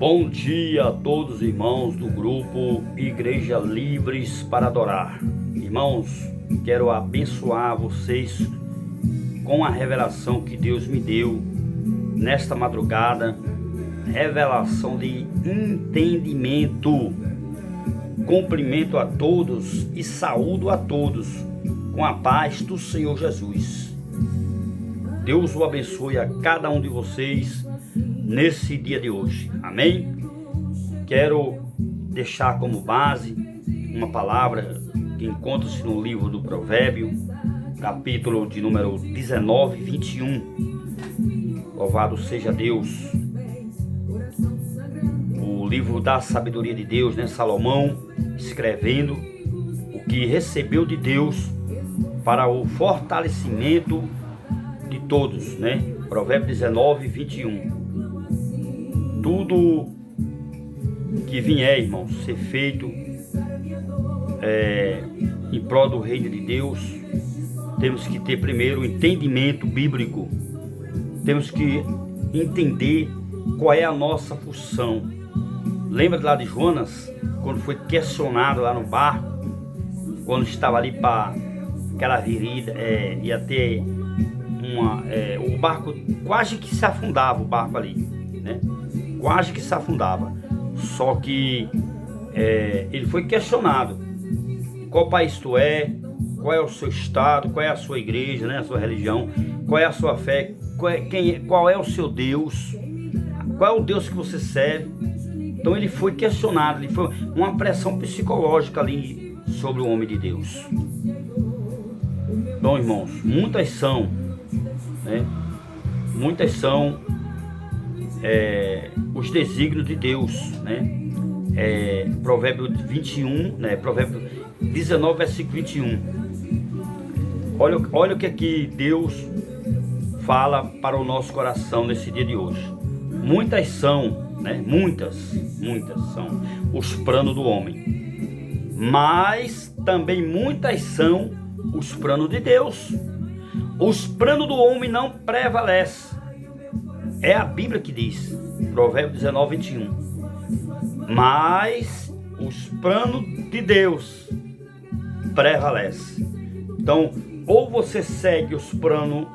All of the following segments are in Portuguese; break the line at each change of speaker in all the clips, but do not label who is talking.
Bom dia a todos os irmãos do grupo Igreja Livres para Adorar. Irmãos, quero abençoar vocês com a revelação que Deus me deu nesta madrugada, revelação de entendimento. Cumprimento a todos e saúdo a todos com a paz do Senhor Jesus. Deus o abençoe a cada um de vocês nesse dia de hoje, amém? Quero deixar como base uma palavra que encontra-se no livro do Provérbio, capítulo de número 19, 21. Louvado seja Deus. O livro da sabedoria de Deus, né? Salomão escrevendo o que recebeu de Deus para o fortalecimento de todos, né? Provérbio 19, 21. Tudo que vier, irmãos, ser feito em prol do reino de Deus, temos que ter primeiro o entendimento bíblico. Temos que entender qual é a nossa função. Lembra lá de Jonas, quando foi questionado lá no barco, quando estava ali para aquela virida, ia ter o barco quase que se afundava, o barco ali, né? Quase que se afundava. Só que ele foi questionado: qual país tu é, qual é o seu estado, qual é a sua igreja, né, a sua religião, qual é a sua fé, qual é o seu Deus, qual é o Deus que você serve. Então ele foi questionado, ele foi uma pressão psicológica ali sobre o homem de Deus. Então, irmãos, muitas são os desígnios de Deus, né? Provérbio 21, né? Provérbio 19, versículo 21. Olha o que aqui Deus fala para o nosso coração nesse dia de hoje. Muitas são, né? Muitas são os planos do homem, mas também muitas são os planos de Deus. Os planos do homem não prevalecem. É a Bíblia que diz, Provérbio 19, 21. Mas os planos de Deus prevalecem. Então, ou você segue os planos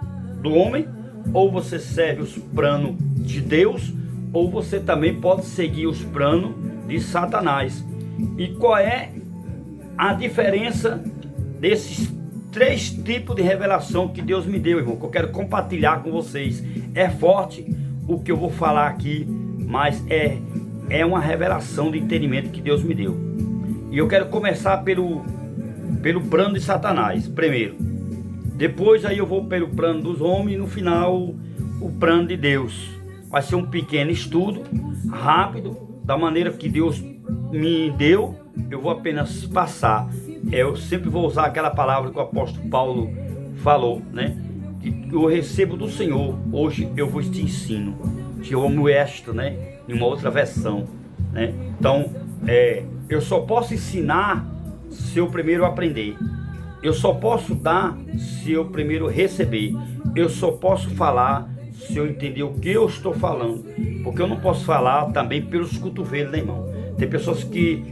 do homem, ou você segue os planos de Deus, ou você também pode seguir os planos de Satanás. E qual é a diferença desses três tipos de revelação que Deus me deu, irmão, que eu quero compartilhar com vocês? É forte o que eu vou falar aqui, mas é uma revelação de entendimento que Deus me deu. E eu quero começar pelo plano de Satanás primeiro. Depois aí eu vou pelo plano dos homens e no final o plano de Deus. Vai ser um pequeno estudo, rápido, da maneira que Deus me deu. Eu vou apenas passar. Eu sempre vou usar aquela palavra que o apóstolo Paulo falou, né? Que eu recebo do Senhor, hoje eu vos te ensino. Te amo esta, né? Em uma outra versão, né? Então, eu só posso ensinar se eu primeiro aprender. Eu só posso dar se eu primeiro receber. Eu só posso falar se eu entender o que eu estou falando. Porque eu não posso falar também pelos cotovelos, né, irmão? Tem pessoas que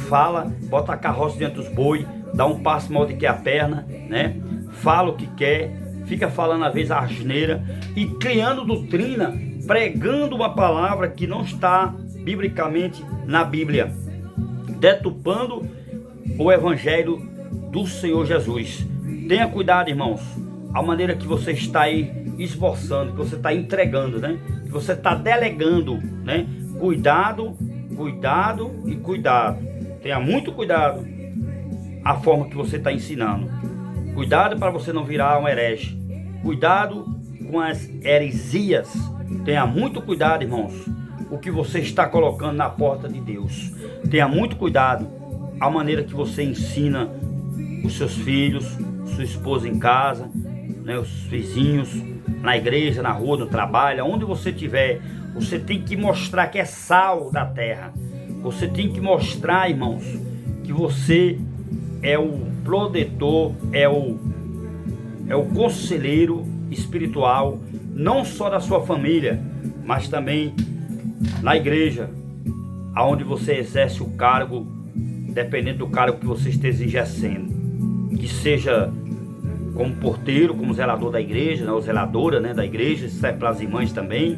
fala, bota a carroça diante dos boi, dá um passo mal de que a perna, né? Fala o que quer, fica falando às vezes a asneira e criando doutrina, pregando uma palavra que não está biblicamente na Bíblia, deturpando o evangelho do Senhor Jesus. Tenha cuidado, irmãos, a maneira que você está aí esforçando, que você está entregando, né? Que você está delegando, né? Cuidado e cuidado. Tenha muito cuidado a forma que você está ensinando. Cuidado para você não virar um herege. Cuidado com as heresias. Tenha muito cuidado, irmãos, o que você está colocando na porta de Deus. Tenha muito cuidado a maneira que você ensina os seus filhos, sua esposa em casa, né, os vizinhos, na igreja, na rua, no trabalho, onde você estiver. Você tem que mostrar que é sal da terra. Você tem que mostrar, irmãos, que você é o protetor, é o conselheiro espiritual, não só da sua família, mas também na igreja, aonde você exerce o cargo, dependendo do cargo que você esteja exercendo, que seja como porteiro, como zelador da igreja, né, ou zeladora, né, da igreja, isso serve para as irmãs também,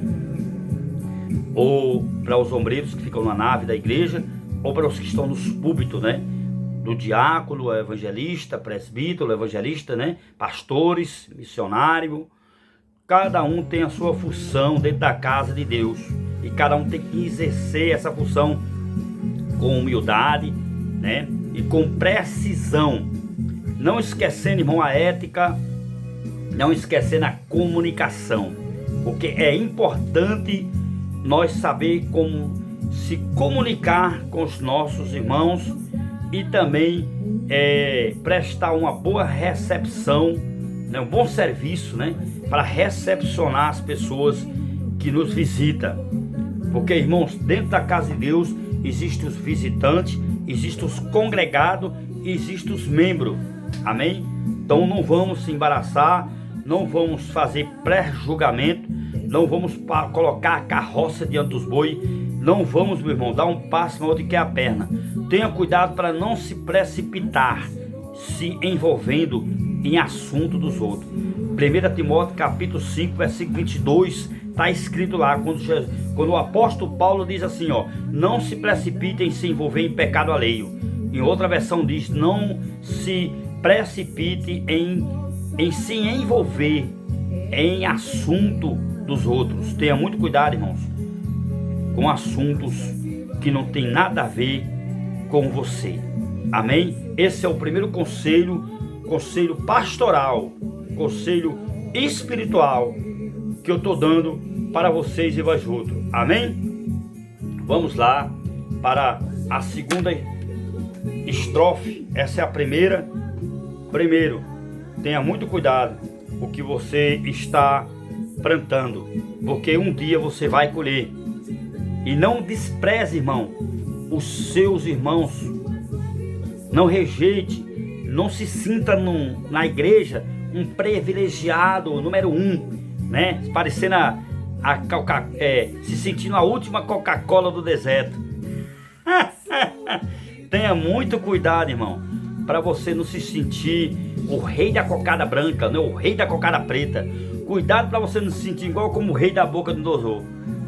ou para os ombreiros que ficam na nave da igreja, ou para os que estão nos púlpitos, né, do diácono, evangelista, presbítero, evangelista, né, pastores, missionário. Cada um tem a sua função dentro da casa de Deus, e cada um tem que exercer essa função com humildade, né, e com precisão, não esquecendo, irmão, a ética, não esquecendo a comunicação, porque é importante nós saber como se comunicar com os nossos irmãos e também prestar uma boa recepção, né, um bom serviço, né, para recepcionar as pessoas que nos visitam. Porque, irmãos, dentro da casa de Deus existem os visitantes, existem os congregados, existem os membros. Amém? Então não vamos se embaraçar, não vamos fazer pré-julgamento, não vamos colocar a carroça diante dos bois, não vamos, meu irmão, dar um passo maior do que a perna. Tenha cuidado para não se precipitar, se envolvendo em assunto dos outros. 1 Timóteo capítulo 5, versículo 22, está escrito lá, quando o apóstolo Paulo diz assim, ó, não se precipitem em se envolver em pecado alheio. Em outra versão diz, não se precipite em se envolver em assunto dos outros. Tenha muito cuidado, irmãos, com assuntos que não tem nada a ver com você. Amém? Esse é o primeiro conselho pastoral, conselho espiritual que eu estou dando para vocês e vós outros. Amém? Vamos lá para a segunda estrofe. Essa é a primeira. Primeiro, tenha muito cuidado com o que você está plantando, porque um dia você vai colher. E não despreze, irmão, os seus irmãos. Não rejeite, não se sinta na igreja um privilegiado número 1, né? Parecendo se sentindo a última Coca-Cola do deserto. Tenha muito cuidado, irmão, para você não se sentir o rei da cocada branca, né? O rei da cocada preta. Cuidado para você não se sentir igual como o rei da boca do Dozô,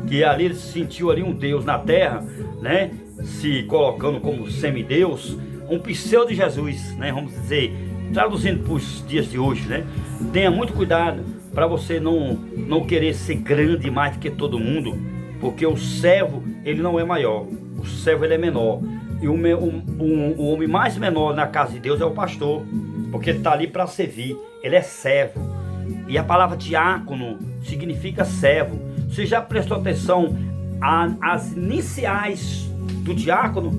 que ali ele se sentiu ali um Deus na terra, né? Se colocando como semideus, um pseudo de Jesus, né? Vamos dizer, traduzindo para os dias de hoje, né? Tenha muito cuidado para você não querer ser grande mais do que todo mundo, porque o servo, ele não é maior, o servo, ele é menor. E o homem mais menor na casa de Deus é o pastor, porque ele está ali para servir, ele é servo. E a palavra diácono significa servo. Você já prestou atenção às iniciais do diácono?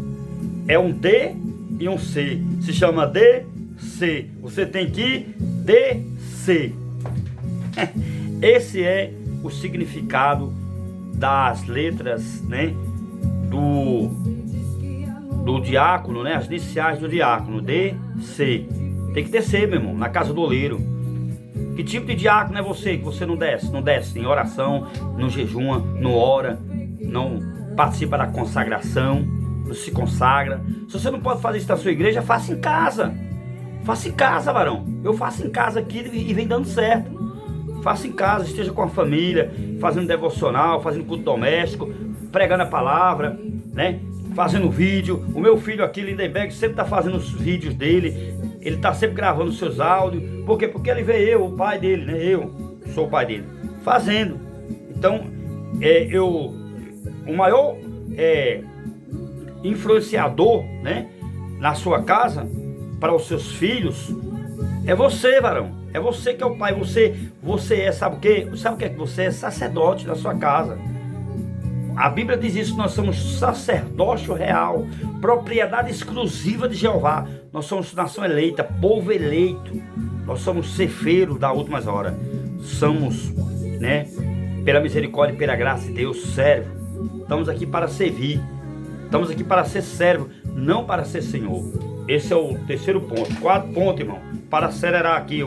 É um D e um C. Se chama DC. Você tem que descer. Esse é o significado das letras, né, do diácono, né, as iniciais do diácono, DC. Tem que descer, meu irmão, na casa do oleiro. Que tipo de diácono é você que você não desce? Não desce em oração, não jejuma, não ora, não participa da consagração, não se consagra. Se você não pode fazer isso na sua igreja, faça em casa. Faça em casa, varão. Eu faço em casa aqui e vem dando certo. Faça em casa, esteja com a família, fazendo devocional, fazendo culto doméstico, pregando a palavra, né? Fazendo vídeo. O meu filho aqui, Lindenberg, sempre está fazendo os vídeos dele. Ele está sempre gravando os seus áudios. Por quê? Porque ele vê eu, o pai dele, né? Eu sou o pai dele, fazendo. Então, o maior influenciador, né, na sua casa, para os seus filhos, é você, varão. É você que é o pai. Você é, sabe o quê? Sabe o que é que você é? Sacerdote da sua casa. A Bíblia diz isso, nós somos sacerdócio real, propriedade exclusiva de Jeová. Nós somos nação eleita, povo eleito. Nós somos cefeiros da última hora. Somos, né, pela misericórdia e pela graça de Deus, servo. Estamos aqui para servir. Estamos aqui para ser servo, não para ser senhor. Esse é o terceiro ponto. Quarto ponto, irmão, para acelerar aqui,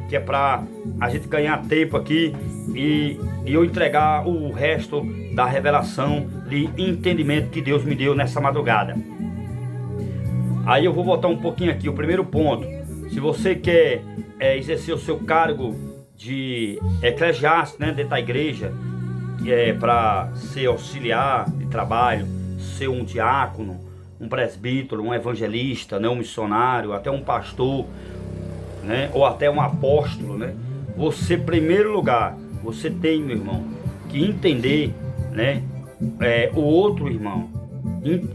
que que é para a gente ganhar tempo aqui e eu entregar o resto da revelação de entendimento que Deus me deu nessa madrugada. Aí eu vou voltar um pouquinho aqui. O primeiro ponto: se você quer exercer o seu cargo de eclesiástico, né, dentro da igreja, para ser auxiliar de trabalho, ser um diácono, um presbítero, um evangelista, né, um missionário, até um pastor, né, ou até um apóstolo, né, você, em primeiro lugar, você tem, meu irmão, que entender, né, o outro irmão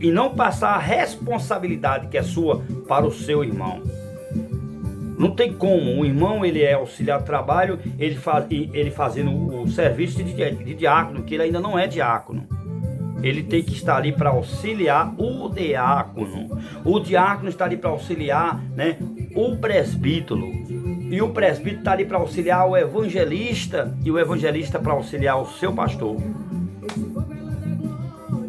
e não passar a responsabilidade que é sua para o seu irmão. Não tem como. O irmão, ele é auxiliar de trabalho, ele fazendo o serviço de diácono, que ele ainda não é diácono. Ele tem que estar ali para auxiliar o diácono. O diácono está ali para auxiliar, né, o presbítero. E o presbítero está ali para auxiliar o evangelista. E o evangelista para auxiliar o seu pastor.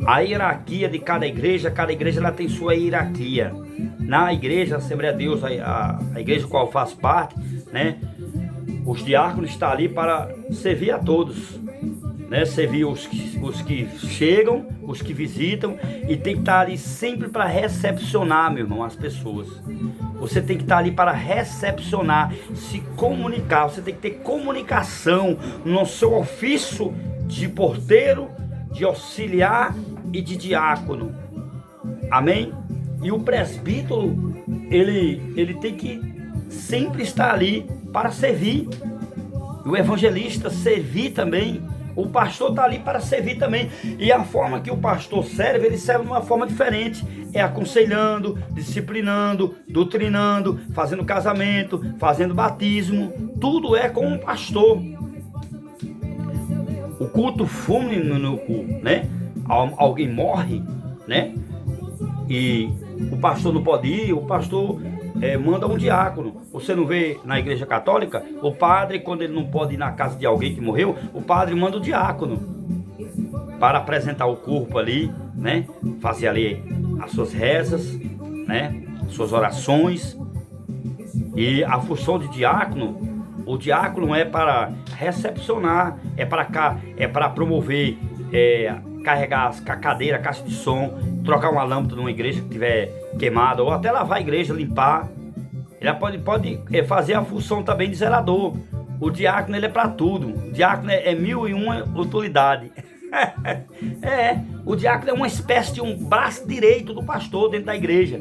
A hierarquia de cada igreja ela tem sua hierarquia. Na igreja, a Assembleia de Deus, a igreja a qual eu faço parte, né, os diáconos estão ali para servir a todos, né, servir os que chegam, os que visitam, e tem que estar ali sempre para recepcionar, meu irmão, as pessoas. Você tem que estar ali para recepcionar, se comunicar, você tem que ter comunicação no seu ofício de porteiro, de auxiliar e de diácono. Amém? E o presbítero, ele tem que sempre estar ali para servir. E o evangelista servir também. O pastor está ali para servir também. E a forma que o pastor serve, ele serve de uma forma diferente. É aconselhando, disciplinando, doutrinando, fazendo casamento, fazendo batismo. Tudo é com o pastor. O culto fúnebre no culto, né? Alguém morre, né? E o pastor não pode ir, o pastor manda um diácono. Você não vê na igreja católica, o padre, quando ele não pode ir na casa de alguém que morreu, o padre manda o diácono para apresentar o corpo ali, né? Fazer ali as suas rezas, né? Suas orações. E a função de diácono, o diácono é para recepcionar, é para promover, carregar a cadeira, a caixa de som, trocar uma lâmpada numa igreja que estiver queimada, ou até lavar a igreja, limpar. Ele pode fazer a função também de zelador. O diácono, ele é para tudo. O diácono é 1001 utilidade. O diácono é uma espécie de um braço direito do pastor dentro da igreja.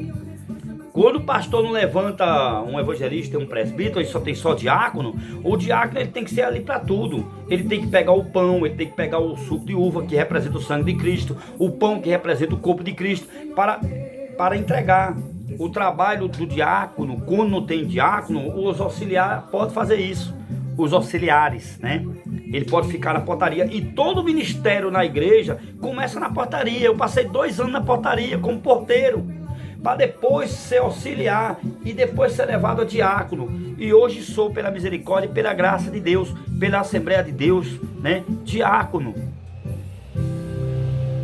Quando o pastor não levanta um evangelista e um presbítero, ele só tem diácono, o diácono, ele tem que ser ali para tudo. Ele tem que pegar o pão, ele tem que pegar o suco de uva, que representa o sangue de Cristo, o pão, que representa o corpo de Cristo, para entregar. O trabalho do diácono, quando não tem diácono, os auxiliares podem fazer isso. Os auxiliares, né? Ele pode ficar na portaria. E todo o ministério na igreja começa na portaria. Eu passei 2 anos na portaria como porteiro, para depois ser auxiliar e depois ser levado a diácono. E hoje sou, pela misericórdia e pela graça de Deus, pela Assembleia de Deus, né, diácono.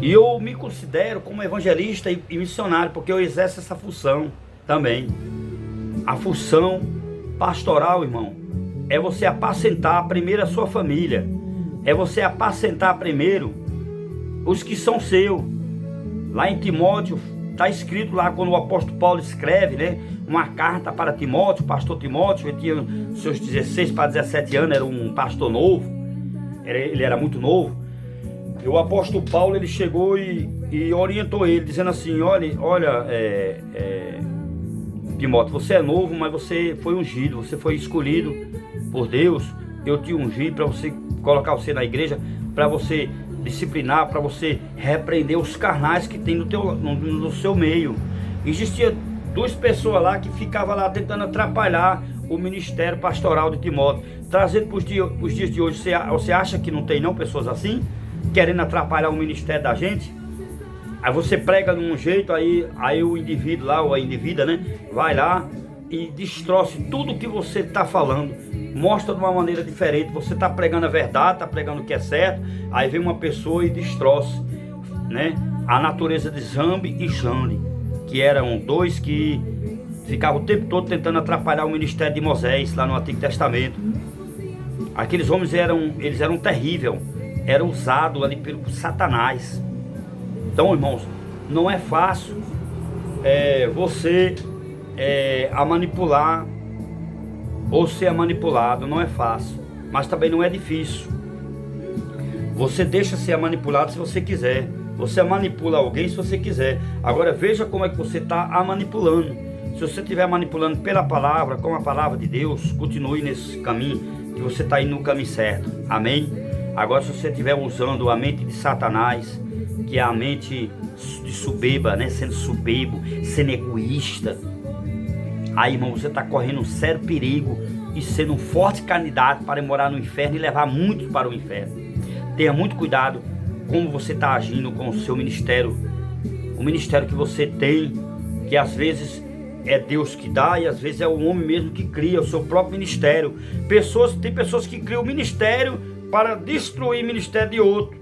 E eu me considero como evangelista e missionário, porque eu exerço essa função também. A função pastoral, irmão, é você apacentar primeiro a sua família. É você apacentar primeiro os que são seus. Lá em Timóteo, está escrito lá, quando o apóstolo Paulo escreve, né, uma carta para Timóteo, o pastor Timóteo, ele tinha seus 16 para 17 anos, era um pastor novo, ele era muito novo. E o apóstolo Paulo, ele chegou e orientou ele, dizendo assim: olha, Timóteo, você é novo, mas você foi ungido, você foi escolhido por Deus. Eu te ungi para você colocar você na igreja, para você disciplinar, para você repreender os carnais que tem no seu meio. Existia 2 pessoas lá que ficavam lá tentando atrapalhar o ministério pastoral de Timóteo. Trazendo para os dias de hoje, você acha que não tem não pessoas assim, querendo atrapalhar o ministério da gente? Aí você prega num jeito, aí o indivíduo lá, ou a indivídua, né, vai lá e destroce tudo que você está falando, mostra de uma maneira diferente. Você está pregando a verdade, está pregando o que é certo, aí vem uma pessoa e destroce, né, a natureza de Jambe e Janne, que eram 2 que ficava o tempo todo tentando atrapalhar o ministério de Moisés lá no Antigo Testamento. Aqueles homens eram terríveis, eram usados ali pelo Satanás. Então, irmãos, não é fácil você a manipular ou ser manipulado, não é fácil, mas também não é difícil. Você deixa ser manipulado se você quiser, você manipula alguém se você quiser. Agora veja como é que você está a manipulando. Se você estiver manipulando pela palavra, com a palavra de Deus, continue nesse caminho, que você está indo no caminho certo, amém? Agora se você estiver usando a mente de Satanás, que é a mente de soberba, né? Sendo soberbo, sendo egoísta, aí, irmão, você está correndo um sério perigo e sendo um forte candidato para morar no inferno e levar muitos para o inferno. Tenha muito cuidado como você está agindo com o seu ministério, o ministério que você tem, que às vezes é Deus que dá e às vezes é o homem mesmo que cria o seu próprio ministério. Tem pessoas que criam o ministério para destruir o ministério de outro.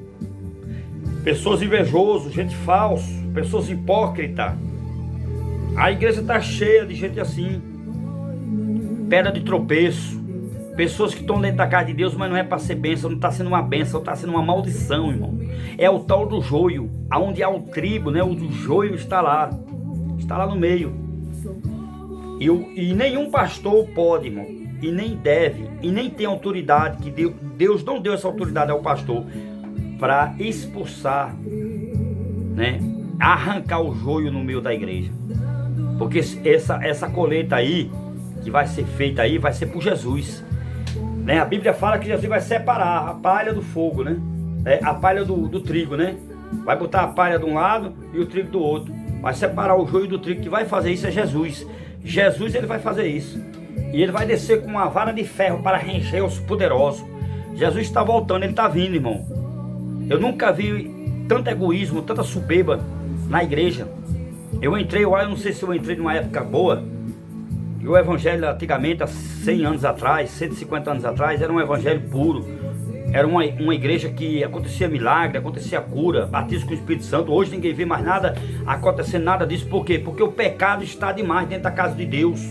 Pessoas invejosas, gente falsa, pessoas hipócritas. A igreja está cheia de gente assim, pedra de tropeço, pessoas que estão dentro da casa de Deus, mas não é para ser bênção, não está sendo uma bênção, está sendo uma maldição, irmão. É o tal do joio, aonde há o trigo, né? O do joio está lá no meio. E nenhum pastor pode, irmão, e nem deve, e nem tem autoridade, que Deus não deu essa autoridade ao pastor para expulsar, né? Arrancar o joio no meio da igreja. Porque essa colheita aí, que vai ser feita aí, vai ser por Jesus, né? A Bíblia fala que Jesus vai separar a palha do fogo, né? A palha do trigo, né? Vai botar a palha de um lado e o trigo do outro. Vai separar o joio do trigo. Que vai fazer isso é Jesus. Jesus, ele vai fazer isso. E ele vai descer com uma vara de ferro para reger os poderosos. Jesus está voltando, ele está vindo, irmão. Eu nunca vi tanto egoísmo, tanta soberba na igreja. Eu não sei se eu entrei numa época boa. E o evangelho antigamente, há 100 anos atrás, 150 anos atrás, era um evangelho puro. Era uma igreja que acontecia milagre, acontecia cura, batismo com o Espírito Santo. Hoje ninguém vê mais nada acontecendo, nada disso. Por quê? Porque o pecado está demais dentro da casa de Deus.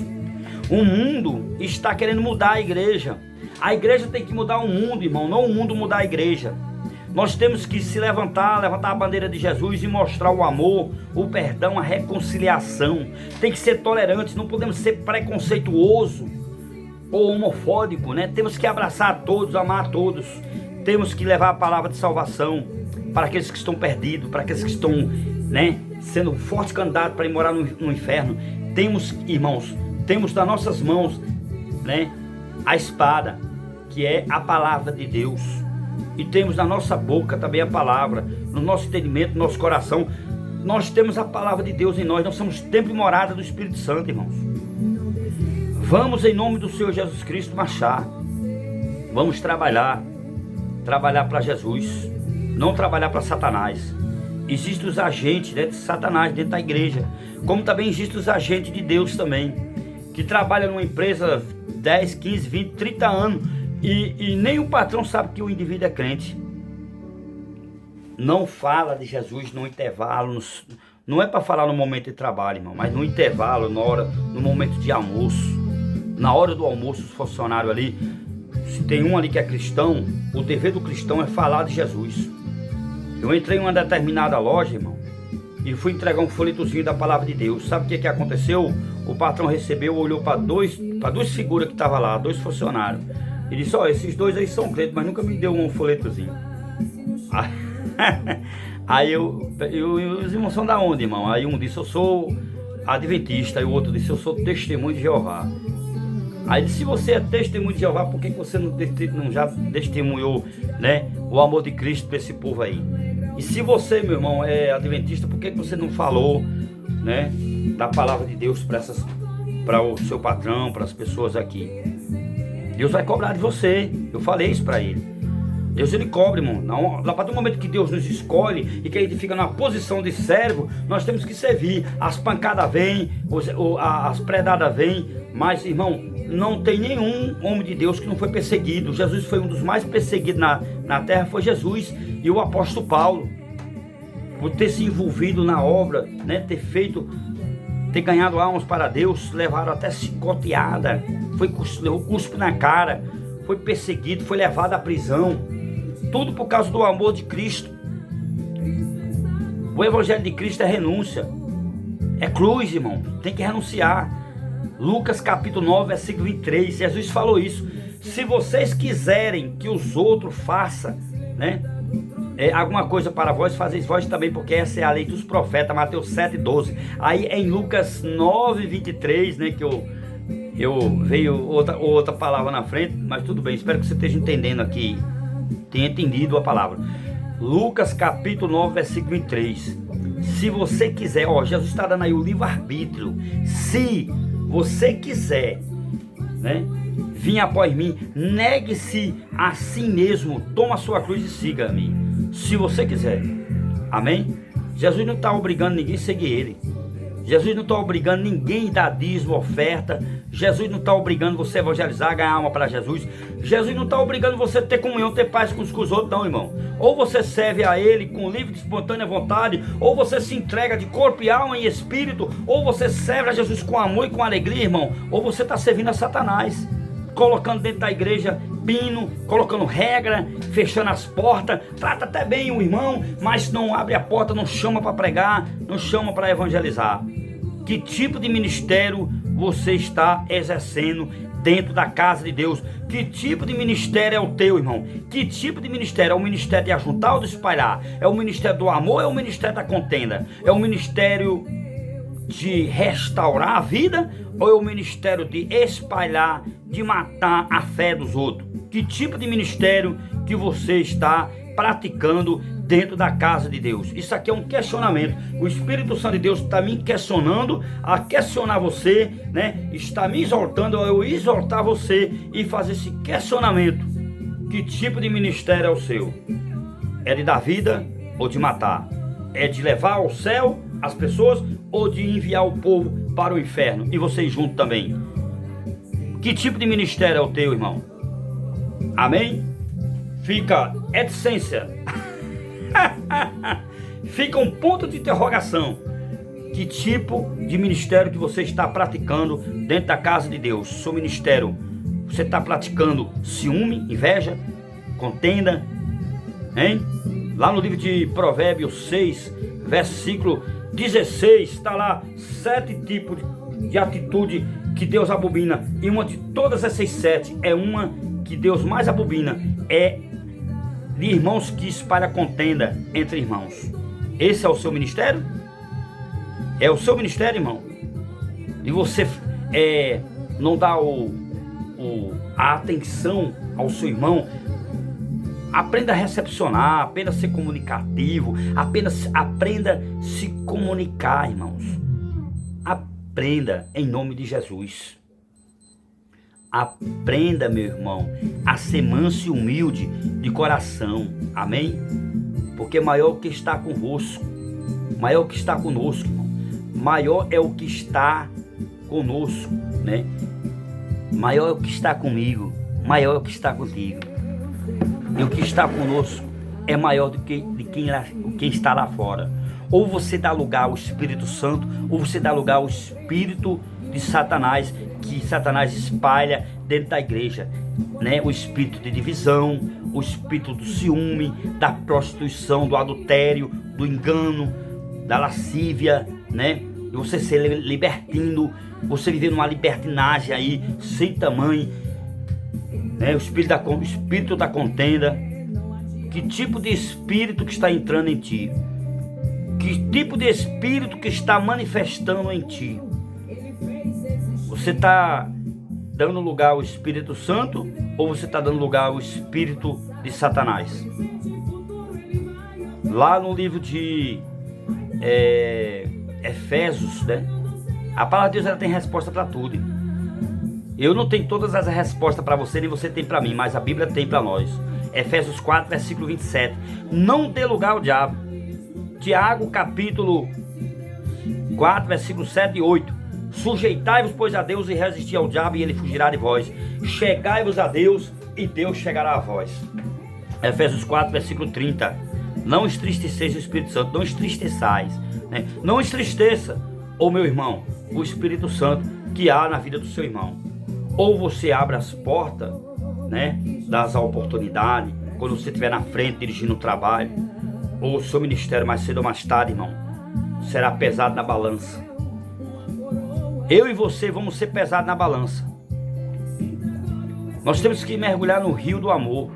O mundo está querendo mudar a igreja. A igreja tem que mudar o mundo, irmão, não o mundo mudar a igreja. Nós temos que se levantar a bandeira de Jesus e mostrar o amor, o perdão, a reconciliação. Tem que ser tolerante, não podemos ser preconceituoso ou homofóbico, né? Temos que abraçar a todos, amar a todos. Temos que levar a palavra de salvação para aqueles que estão perdidos, para aqueles que estão, né, sendo fortes candidatos para ir morar no inferno. Temos, irmãos, temos nas nossas mãos, né, a espada, que é a palavra de Deus. E temos na nossa boca também a palavra, no nosso entendimento, no nosso coração. Nós temos a palavra de Deus em nós. Nós somos templo e morada do Espírito Santo, irmãos. Vamos, em nome do Senhor Jesus Cristo, marchar. Vamos trabalhar para Jesus, não trabalhar para Satanás. Existem os agentes, né, de Satanás dentro da igreja, como também existem os agentes de Deus também, que trabalham numa empresa 10, 15, 20, 30 anos, e nem o patrão sabe que o indivíduo é crente. Não fala de Jesus no intervalo, não é para falar no momento de trabalho, irmão, mas no intervalo, no momento de almoço. Na hora do almoço, os funcionários ali, se tem um ali que é cristão, o dever do cristão é falar de Jesus. Eu entrei em uma determinada loja, irmão, e fui entregar um folhetozinho da palavra de Deus. Sabe o que aconteceu? O patrão recebeu, olhou para duas figuras que estavam lá, 2 funcionários. Ele disse: ó, esses 2 aí são crentes, mas nunca me deu um folhetozinho. Aí os irmãos são da onde, irmão? Aí um disse: eu sou adventista. E o outro disse: eu sou testemunho de Jeová. Aí disse: se você é testemunho de Jeová, por que você não já testemunhou, né, o amor de Cristo para esse povo aí? E se você, meu irmão, é adventista, por que você não falou, né, da palavra de Deus para o seu patrão, para as pessoas aqui? Deus vai cobrar de você. Eu falei isso para ele. Deus, ele cobra, irmão. A partir do momento que Deus nos escolhe e que a gente fica na posição de servo, nós temos que servir. As pancadas vêm, as predadas vêm, mas, irmão, não tem nenhum homem de Deus que não foi perseguido. Jesus foi um dos mais perseguidos na terra, foi Jesus. E o apóstolo Paulo, por ter se envolvido na obra, né, ter feito ter ganhado almas para Deus, levaram até chicoteada, levou cuspe na cara, foi perseguido, foi levado à prisão, tudo por causa do amor de Cristo. O evangelho de Cristo é renúncia, é cruz, irmão, tem que renunciar. Lucas capítulo 9, versículo 23, Jesus falou isso: se vocês quiserem que os outros façam, né, alguma coisa para vós, fazeis vós também, porque essa é a lei dos profetas. Mateus 7,12. Aí em Lucas 9,23, né, que eu veio outra palavra na frente, mas tudo bem, espero que você esteja entendendo aqui, tenha entendido a palavra. Lucas capítulo 9, versículo 23. Se você quiser, Jesus está dando aí o livre-arbítrio. Se você quiser, né, vir após mim, negue-se a si mesmo, toma a sua cruz e siga-me. Se você quiser, amém? Jesus não está obrigando ninguém a seguir ele. Jesus não está obrigando ninguém a dar dízimo, oferta. Jesus não está obrigando você a evangelizar, ganhar alma para Jesus. Jesus não está obrigando você a ter comunhão, ter paz com os outros, não, irmão. Ou você serve a ele com livre e espontânea vontade, ou você se entrega de corpo e alma e espírito, ou você serve a Jesus com amor e com alegria, irmão, ou você está servindo a Satanás, colocando dentro da igreja pino, colocando regra, fechando as portas, trata até bem o irmão, mas não abre a porta, não chama para pregar, não chama para evangelizar. Que tipo de ministério você está exercendo dentro da casa de Deus? Que tipo de ministério é o teu, irmão? Que tipo de ministério? É o ministério de ajuntar ou de espalhar? É o ministério do amor ou é o ministério da contenda? É o ministério de restaurar a vida ou é o ministério de espalhar, de matar a fé dos outros? Que tipo de ministério que você está praticando dentro da casa de Deus? Isso aqui é um questionamento. O Espírito Santo de Deus está me questionando, a questionar você, né? Está me exortando a eu exortar você e fazer esse questionamento. Que tipo de ministério é o seu? É de dar vida ou de matar? É de levar ao céu as pessoas ou de enviar o povo para o inferno? E vocês juntos também. Que tipo de ministério é o teu, irmão? Amém? Fica essência. Fica um ponto de interrogação. Que tipo de ministério que você está praticando dentro da casa de Deus? Seu ministério, você está praticando ciúme, inveja, contenda, hein? Lá no livro de Provérbios 6, versículo 16, está lá 7 tipos de atitude que Deus abomina. E uma de todas essas 7 é uma que Deus mais abomina, é de irmãos que espalha contenda entre irmãos. Esse é o seu ministério? É o seu ministério, irmão? De você não dar a atenção ao seu irmão. Aprenda a recepcionar, aprenda a ser comunicativo, aprenda a se comunicar, irmãos. Aprenda em nome de Jesus. Aprenda, meu irmão, a ser manso e humilde de coração. Amém? Porque maior é o que está convosco. Maior é o que está conosco, irmão. Maior é o que está conosco, né? Maior é o que está comigo. Maior é o que está contigo. E o que está conosco é maior do que quem está lá fora. Ou você dá lugar ao Espírito Santo, ou você dá lugar ao Espírito de Satanás, que Satanás espalha dentro da igreja, né? O espírito de divisão, o espírito do ciúme, da prostituição, do adultério, do engano, da lascívia, né? E você ser libertino, você viver numa libertinagem aí, sem tamanho, né? O espírito da contenda. Que tipo de espírito que está entrando em ti? Que tipo de espírito que está manifestando em ti? Você está dando lugar ao Espírito Santo ou você está dando lugar ao Espírito de Satanás? Lá no livro de Efésios, né? A palavra de Deus, ela tem resposta para tudo. Eu não tenho todas as respostas para você, nem você tem para mim, mas a Bíblia tem para nós. Efésios 4, versículo 27. Não dê lugar ao diabo. Tiago, capítulo 4, versículo 7 e 8. Sujeitai-vos, pois, a Deus e resisti ao diabo e ele fugirá de vós. Chegai-vos a Deus e Deus chegará a vós. Efésios 4, versículo 30. Não entristeceis o Espírito Santo, não entristeçais, né? Não entristeça, ô meu irmão, o Espírito Santo que há na vida do seu irmão. Ou você abre as portas, né, das oportunidades, quando você estiver na frente dirigindo o trabalho, ou o seu ministério mais cedo ou mais tarde, irmão, será pesado na balança. Eu e você vamos ser pesados na balança. Nós temos que mergulhar no rio do amor,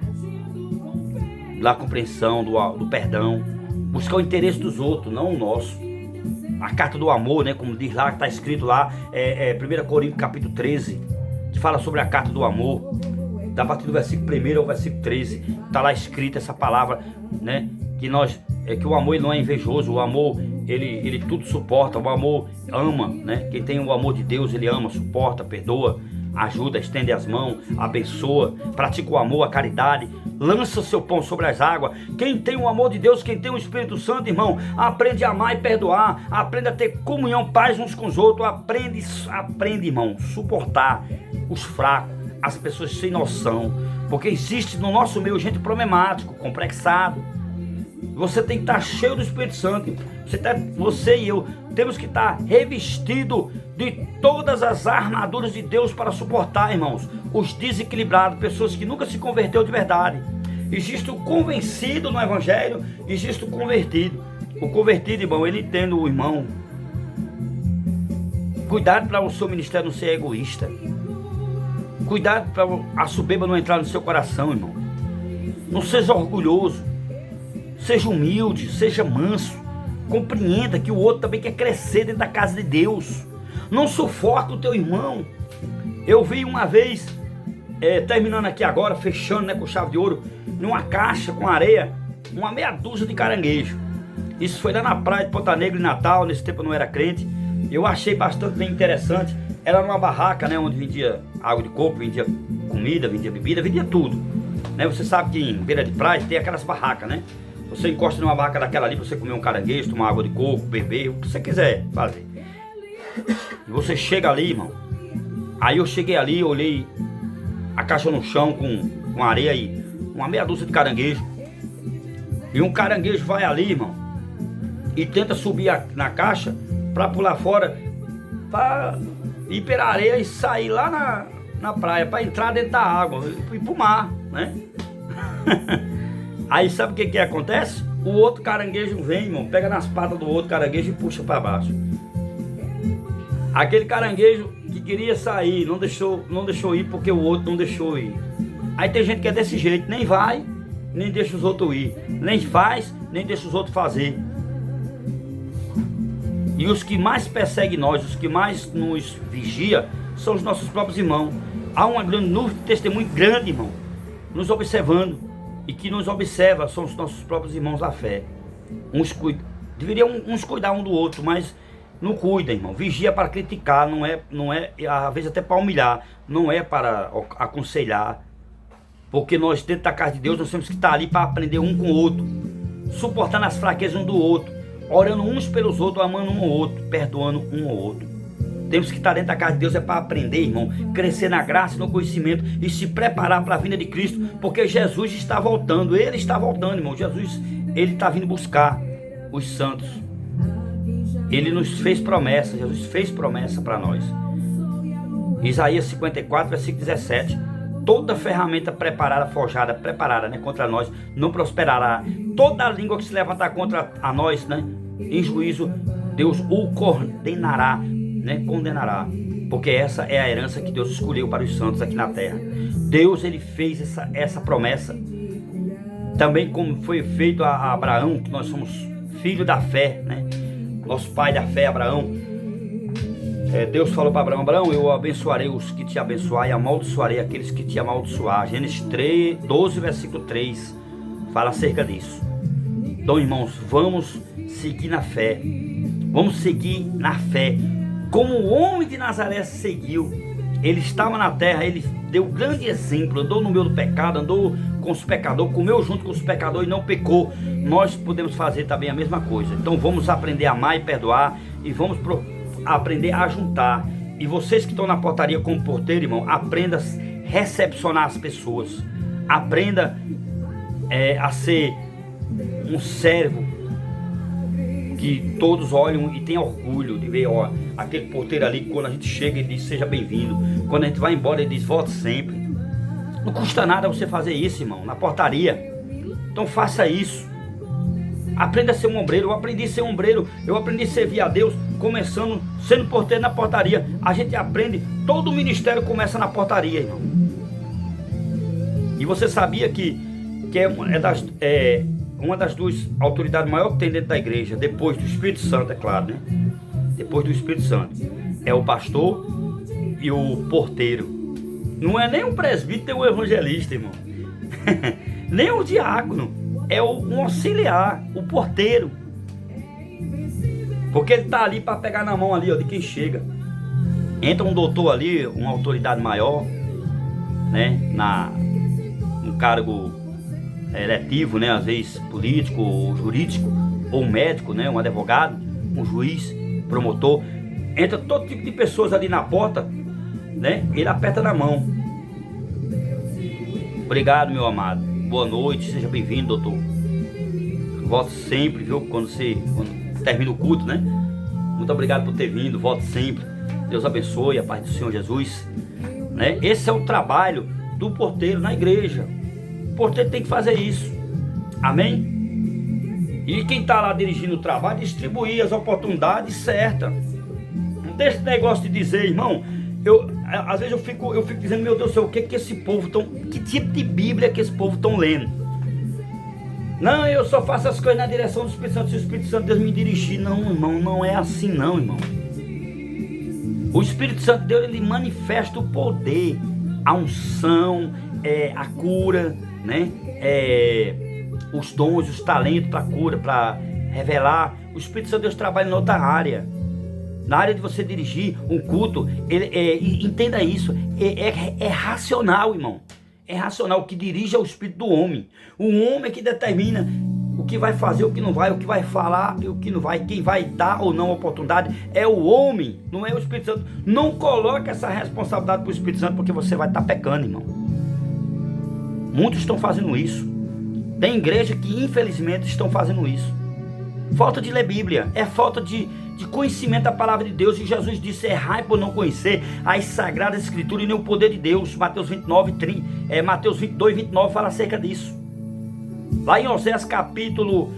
da compreensão, do perdão, buscar o interesse dos outros, não o nosso. A carta do amor, né, como diz lá, que está escrito lá, 1 Coríntios capítulo 13, que fala sobre a carta do amor. Da partir do versículo 1 ao versículo 13, está lá escrita essa palavra, né, que o amor ele não é invejoso, o amor ele tudo suporta, o amor ama, né? Quem tem o amor de Deus, ele ama, suporta, perdoa, ajuda, estende as mãos, abençoa, pratica o amor, a caridade, lança seu pão sobre as águas. Quem tem o amor de Deus, quem tem o Espírito Santo, irmão, aprende a amar e perdoar, aprende a ter comunhão, paz uns com os outros, aprende, irmão, suportar os fracos, as pessoas sem noção, porque existe no nosso meio gente problemático, complexado. Você tem que estar cheio do Espírito Santo. Você e eu temos que estar revestido de todas as armaduras de Deus para suportar, irmãos, os desequilibrados, pessoas que nunca se converteu de verdade. Existe o convencido no Evangelho, existe o convertido. O convertido, irmão, ele entende o irmão. Cuidado para o seu ministério não ser egoísta. Cuidado para a soberba não entrar no seu coração, irmão. Não seja orgulhoso. Seja humilde, seja manso. Compreenda que o outro também quer crescer dentro da casa de Deus. Não sufoca o teu irmão. Eu vi uma vez, terminando aqui agora, fechando, né, com chave de ouro, numa caixa com areia, uma meia dúzia de caranguejo. Isso foi lá na praia de Ponta Negra, em Natal. Nesse tempo eu não era crente. Eu achei bastante bem interessante. Era numa barraca, né, onde vendia água de coco, vendia comida, vendia bebida, vendia tudo, né? Você sabe que em beira de praia tem aquelas barracas, né? Você encosta numa barraca daquela ali para você comer um caranguejo, tomar água de coco, beber, o que você quiser fazer. E você chega ali, irmão. Aí eu cheguei ali, olhei a caixa no chão com areia e uma meia dúzia de caranguejo. E um caranguejo vai ali, irmão, e tenta subir na caixa para pular fora, para ir pela areia e sair lá na praia, para entrar dentro da água e pro mar, né? Aí sabe o que acontece? O outro caranguejo vem, irmão, pega nas patas do outro caranguejo e puxa para baixo. Aquele caranguejo que queria sair, não deixou ir porque o outro não deixou ir. Aí tem gente que é desse jeito, nem vai, nem deixa os outros ir. Nem faz, nem deixa os outros fazer. E os que mais perseguem nós, os que mais nos vigia, são os nossos próprios irmãos. Há um número de testemunho grande, irmão, nos observando. E que nos observa são os nossos próprios irmãos da fé. Deveriam uns cuidar um do outro, mas não cuida, irmão. Vigia para criticar, não é às vezes até para humilhar, não é para aconselhar. Porque nós, dentro da casa de Deus, nós temos que estar ali para aprender um com o outro, suportando as fraquezas um do outro, orando uns pelos outros, amando um ao outro, perdoando um ao outro. Temos que estar dentro da casa de Deus para aprender, irmão, crescer na graça e no conhecimento e se preparar para a vinda de Cristo, porque Jesus está voltando, Ele está voltando, irmão. Jesus, Ele está vindo buscar os santos. Ele nos fez promessa, Jesus fez promessa para nós. Isaías 54, versículo 17. Toda ferramenta preparada, forjada, preparada, né, contra nós, não prosperará. Toda língua que se levantar contra a nós, né, em juízo, Deus o condenará. Né, condenará, porque essa é a herança que Deus escolheu para os santos aqui na terra. Deus, ele fez essa promessa, também como foi feito a Abraão, que nós somos filhos da fé, né? Nosso pai da fé, Abraão. Deus falou para Abraão: Abraão, eu abençoarei os que te abençoarem e amaldiçoarei aqueles que te amaldiçoar. Gênesis 12, versículo 3, fala acerca disso. Então, irmãos, vamos seguir na fé, vamos seguir na fé, como o homem de Nazaré seguiu. Ele estava na terra, ele deu grande exemplo, andou no meio do pecado, andou com os pecadores, comeu junto com os pecadores e não pecou. Nós podemos fazer também a mesma coisa. Então vamos aprender a amar e perdoar, e vamos aprender a juntar. E vocês que estão na portaria como porteiro, irmão, aprenda a recepcionar as pessoas, aprenda a ser um servo que todos olham e tem orgulho de ver, ó, aquele porteiro ali, quando a gente chega ele diz seja bem-vindo, quando a gente vai embora ele diz volte sempre. Não custa nada você fazer isso, irmão, na portaria. Então faça isso. Aprenda a ser um ombreiro. Eu aprendi a ser ombreiro, eu aprendi a servir a Deus começando sendo porteiro na portaria. A gente aprende, todo o ministério começa na portaria, irmão. E você sabia que é uma das duas autoridades maiores que tem dentro da igreja, depois do Espírito Santo, é claro, né? Depois do Espírito Santo, é o pastor e o porteiro. Não é nem o presbítero, nem o evangelista, irmão. Nem o diácono. É um auxiliar, o porteiro. Porque ele está ali para pegar na mão ali, ó, de quem chega. Entra um doutor ali, uma autoridade maior, né? Um cargo eletivo, né? Às vezes político, ou jurídico, ou um médico, né? Um advogado, um juiz, promotor. Entra todo tipo de pessoas ali na porta, né? Ele aperta na mão. Obrigado, meu amado. Boa noite, seja bem-vindo, doutor. Volte sempre, viu? Quando termina o culto, né? Muito obrigado por ter vindo, volte sempre. Deus abençoe, a paz do Senhor Jesus, né? Esse é o trabalho do porteiro na igreja. O porteiro tem que fazer isso. Amém? E quem está lá dirigindo o trabalho, distribuir as oportunidades certas. Não deixa esse negócio de dizer, irmão, às vezes eu fico dizendo, meu Deus do céu, o que esse povo que tipo de Bíblia que esse povo estão lendo? Não, eu só faço as coisas na direção do Espírito Santo, se o Espírito Santo Deus me dirigir. Não, irmão, não é assim não, irmão. O Espírito Santo de Deus, ele manifesta o poder, a unção, a cura, né? Os dons, os talentos para cura, para revelar. O Espírito Santo de Deus trabalha em outra área. Na área de você dirigir um culto, entenda isso, é racional, irmão. É racional. O que dirige é o espírito do homem. O homem é que determina o que vai fazer, o que não vai, o que vai falar e o que não vai. Quem vai dar ou não a oportunidade é o homem, não é o Espírito Santo. Não coloque essa responsabilidade para o Espírito Santo, porque você vai estar pecando, irmão. Muitos estão fazendo isso. Tem igreja que infelizmente estão fazendo isso. Falta de ler Bíblia, é falta de conhecimento da palavra de Deus. E Jesus disse, errai por não conhecer as sagradas escrituras e nem o poder de Deus. Mateus 22, 29 fala acerca disso. Lá em Oséias capítulo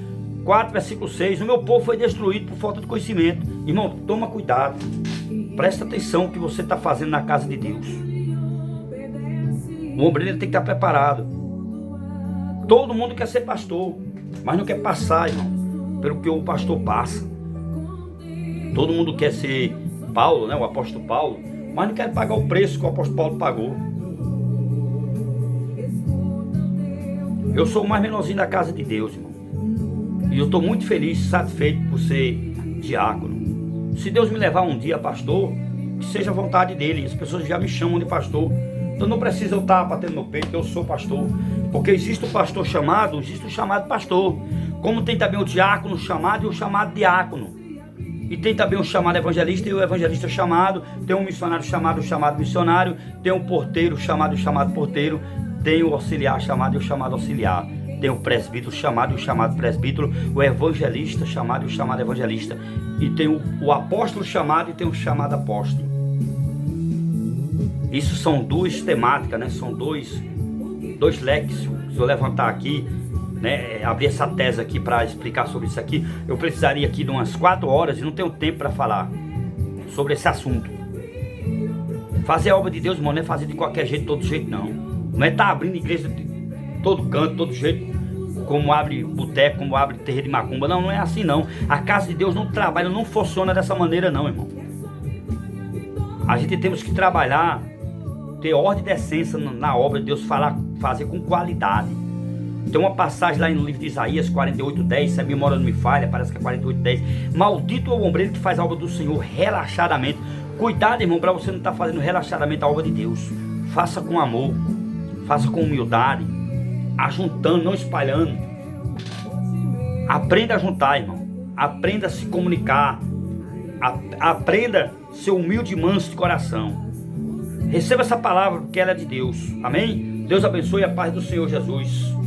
4, versículo 6, o meu povo foi destruído por falta de conhecimento. Irmão, toma cuidado, presta atenção no que você está fazendo na casa de Deus. O ombreiro tem que estar preparado. Todo mundo quer ser pastor, mas não quer passar, irmão, pelo que o pastor passa. Todo mundo quer ser Paulo, né, o apóstolo Paulo, mas não quer pagar o preço que o apóstolo Paulo pagou. Eu sou o mais menorzinho da casa de Deus, irmão. E eu estou muito feliz, satisfeito por ser diácono. Se Deus me levar um dia a pastor, que seja a vontade dele. As pessoas já me chamam de pastor. Então não precisa eu estar batendo no peito que eu sou pastor. Porque existe o pastor chamado, existe o chamado pastor. Como tem também o diácono chamado e o chamado diácono. E tem também o chamado evangelista e o evangelista chamado. Tem um missionário chamado, o chamado missionário. Tem um porteiro chamado, o chamado porteiro. Tem o auxiliar chamado e o chamado auxiliar. Tem o presbítero chamado e o chamado presbítero. O evangelista chamado e o chamado evangelista. E tem o apóstolo chamado e tem o chamado apóstolo. Isso são duas temáticas, né? São dois leques. Se eu levantar aqui, né, abrir essa tese aqui para explicar sobre isso aqui, eu precisaria aqui de umas 4 horas e não tenho tempo para falar sobre esse assunto. Fazer a obra de Deus, irmão, não é fazer de qualquer jeito, todo jeito, não. Não é estar abrindo igreja de todo canto, todo jeito, como abre boteco, como abre terreiro de macumba. Não, não é assim não. A casa de Deus não trabalha, não funciona dessa maneira não, irmão. A gente temos que trabalhar, ter ordem e decência na obra de Deus, fazer com qualidade. Tem uma passagem lá no livro de Isaías 48:10, se a memória não me falha, parece que é 48:10. Maldito é o ombreiro que faz a obra do Senhor relaxadamente. Cuidado, irmão, para você não estar fazendo relaxadamente a obra de Deus. Faça com amor, faça com humildade, ajuntando, não espalhando. Aprenda a juntar, irmão. Aprenda a se comunicar. Aprenda a ser humilde e manso de coração. Receba essa palavra porque ela é de Deus. Amém? Deus abençoe, a paz do Senhor Jesus.